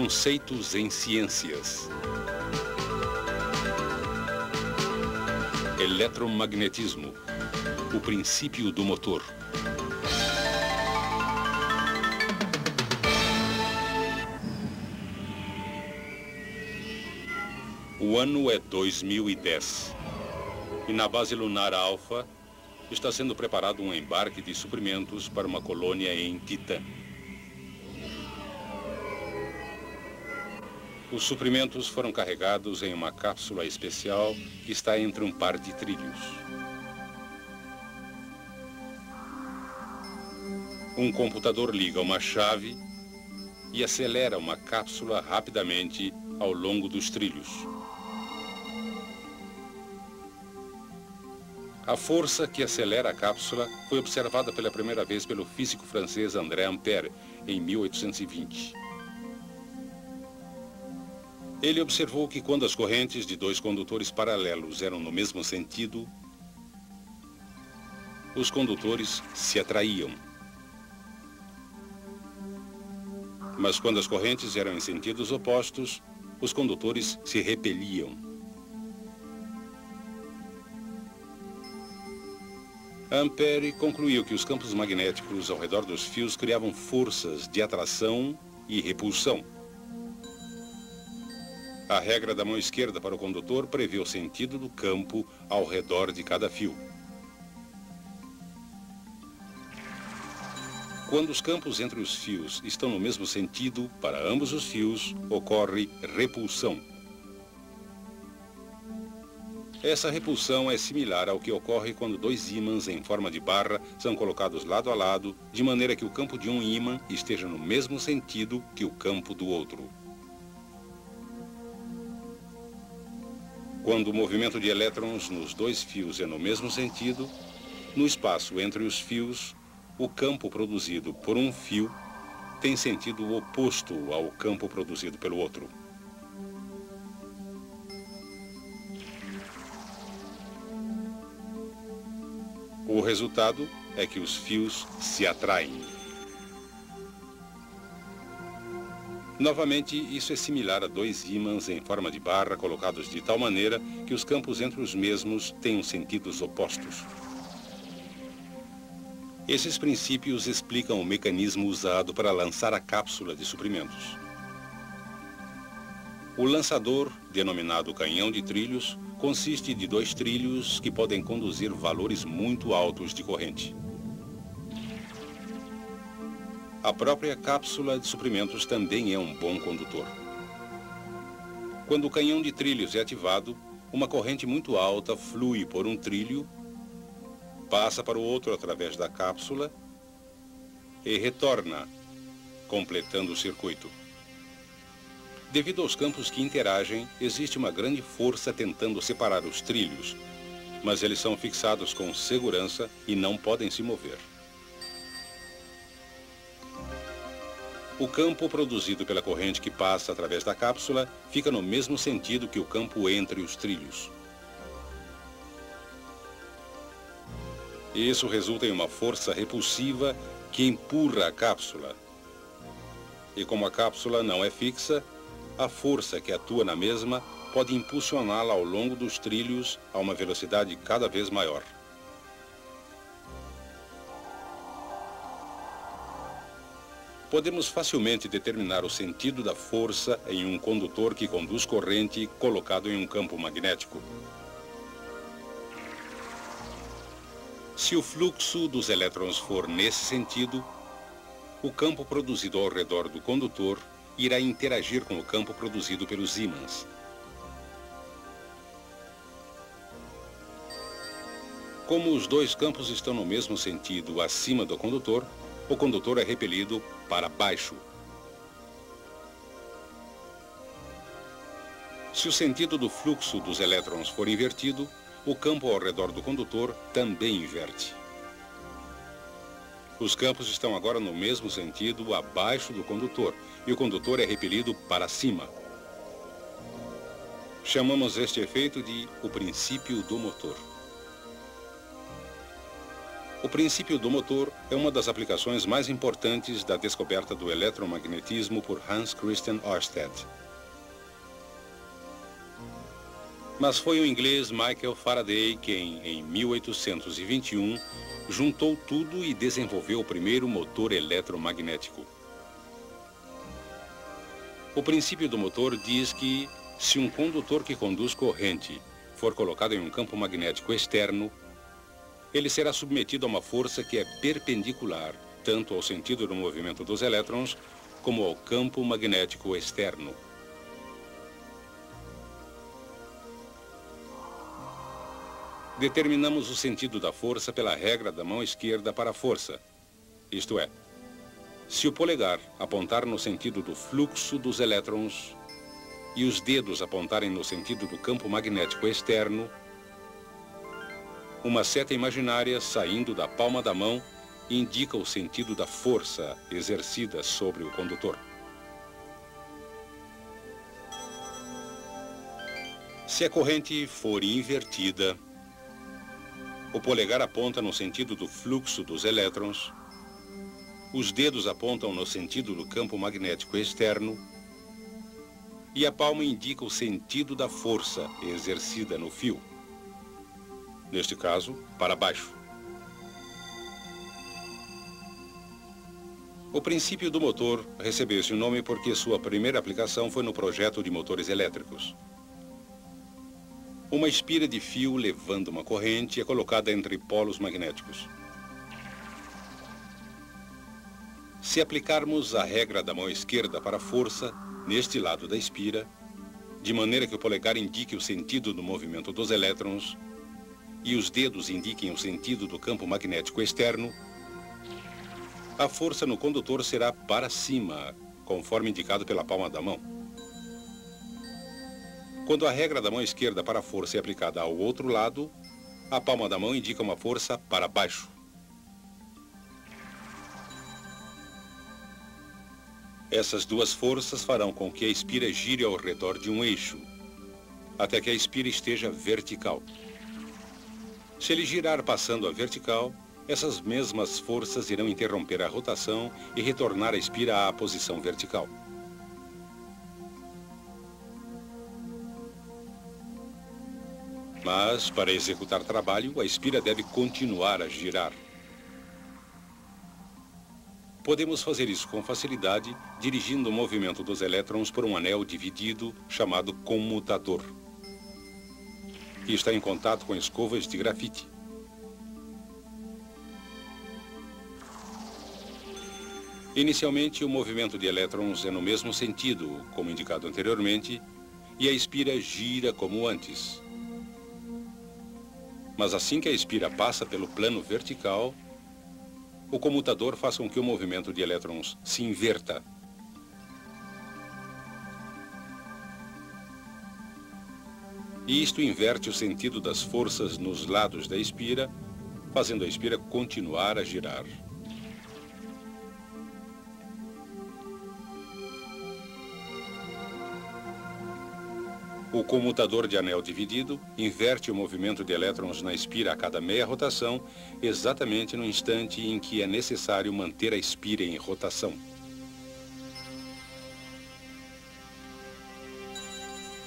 Conceitos em ciências. Eletromagnetismo. O princípio do motor. O ano é 2010. E na base lunar Alpha está sendo preparado um embarque de suprimentos para uma colônia em Titã. Os suprimentos foram carregados em uma cápsula especial que está entre um par de trilhos. Um computador liga uma chave e acelera uma cápsula rapidamente ao longo dos trilhos. A força que acelera a cápsula foi observada pela primeira vez pelo físico francês André Ampère em 1820. Ele observou que quando as correntes de dois condutores paralelos eram no mesmo sentido, os condutores se atraíam. Mas quando as correntes eram em sentidos opostos, os condutores se repeliam. Ampère concluiu que os campos magnéticos ao redor dos fios criavam forças de atração e repulsão. A regra da mão esquerda para o condutor prevê o sentido do campo ao redor de cada fio. Quando os campos entre os fios estão no mesmo sentido, para ambos os fios, ocorre repulsão. Essa repulsão é similar ao que ocorre quando dois ímãs em forma de barra são colocados lado a lado, de maneira que o campo de um ímã esteja no mesmo sentido que o campo do outro. Quando o movimento de elétrons nos dois fios é no mesmo sentido, no espaço entre os fios, o campo produzido por um fio tem sentido oposto ao campo produzido pelo outro. O resultado é que os fios se atraem. Novamente, isso é similar a dois ímãs em forma de barra colocados de tal maneira que os campos entre os mesmos tenham sentidos opostos. Esses princípios explicam o mecanismo usado para lançar a cápsula de suprimentos. O lançador, denominado canhão de trilhos, consiste de dois trilhos que podem conduzir valores muito altos de corrente. A própria cápsula de suprimentos também é um bom condutor. Quando o canhão de trilhos é ativado, uma corrente muito alta flui por um trilho, passa para o outro através da cápsula e retorna, completando o circuito. Devido aos campos que interagem, existe uma grande força tentando separar os trilhos, mas eles são fixados com segurança e não podem se mover. O campo produzido pela corrente que passa através da cápsula fica no mesmo sentido que o campo entre os trilhos. Isso resulta em uma força repulsiva que empurra a cápsula. E como a cápsula não é fixa, a força que atua na mesma pode impulsioná-la ao longo dos trilhos a uma velocidade cada vez maior. Podemos facilmente determinar o sentido da força em um condutor que conduz corrente colocado em um campo magnético. Se o fluxo dos elétrons for nesse sentido, o campo produzido ao redor do condutor irá interagir com o campo produzido pelos ímãs. Como os dois campos estão no mesmo sentido acima do condutor, o condutor é repelido para baixo. Se o sentido do fluxo dos elétrons for invertido, o campo ao redor do condutor também inverte. Os campos estão agora no mesmo sentido abaixo do condutor, e o condutor é repelido para cima. Chamamos este efeito de o princípio do motor. O princípio do motor é uma das aplicações mais importantes da descoberta do eletromagnetismo por Hans Christian Ørsted. Mas foi o inglês Michael Faraday quem, em 1821, juntou tudo e desenvolveu o primeiro motor eletromagnético. O princípio do motor diz que, se um condutor que conduz corrente for colocado em um campo magnético externo, ele será submetido a uma força que é perpendicular tanto ao sentido do movimento dos elétrons como ao campo magnético externo. Determinamos o sentido da força pela regra da mão esquerda para a força. Isto é, se o polegar apontar no sentido do fluxo dos elétrons e os dedos apontarem no sentido do campo magnético externo, uma seta imaginária saindo da palma da mão indica o sentido da força exercida sobre o condutor. Se a corrente for invertida, o polegar aponta no sentido do fluxo dos elétrons, os dedos apontam no sentido do campo magnético externo e a palma indica o sentido da força exercida no fio. Neste caso, para baixo. O princípio do motor recebeu esse nome porque sua primeira aplicação foi no projeto de motores elétricos. Uma espira de fio levando uma corrente é colocada entre polos magnéticos. Se aplicarmos a regra da mão esquerda para a força, neste lado da espira, de maneira que o polegar indique o sentido do movimento dos elétrons e os dedos indiquem o sentido do campo magnético externo, a força no condutor será para cima, conforme indicado pela palma da mão. Quando a regra da mão esquerda para a força é aplicada ao outro lado, a palma da mão indica uma força para baixo. Essas duas forças farão com que a espira gire ao redor de um eixo, até que a espira esteja vertical. Se ele girar passando a vertical, essas mesmas forças irão interromper a rotação e retornar a espira à posição vertical. Mas, para executar trabalho, a espira deve continuar a girar. Podemos fazer isso com facilidade, dirigindo o movimento dos elétrons por um anel dividido, chamado comutador, que está em contato com escovas de grafite. Inicialmente, o movimento de elétrons é no mesmo sentido, como indicado anteriormente, e a espira gira como antes. Mas assim que a espira passa pelo plano vertical, o comutador faz com que o movimento de elétrons se inverta. E isto inverte o sentido das forças nos lados da espira, fazendo a espira continuar a girar. O comutador de anel dividido inverte o movimento de elétrons na espira a cada meia rotação, exatamente no instante em que é necessário manter a espira em rotação.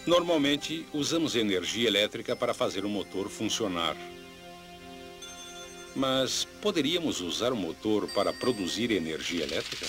Normalmente, usamos energia elétrica para fazer o motor funcionar. Mas poderíamos usar o motor para produzir energia elétrica?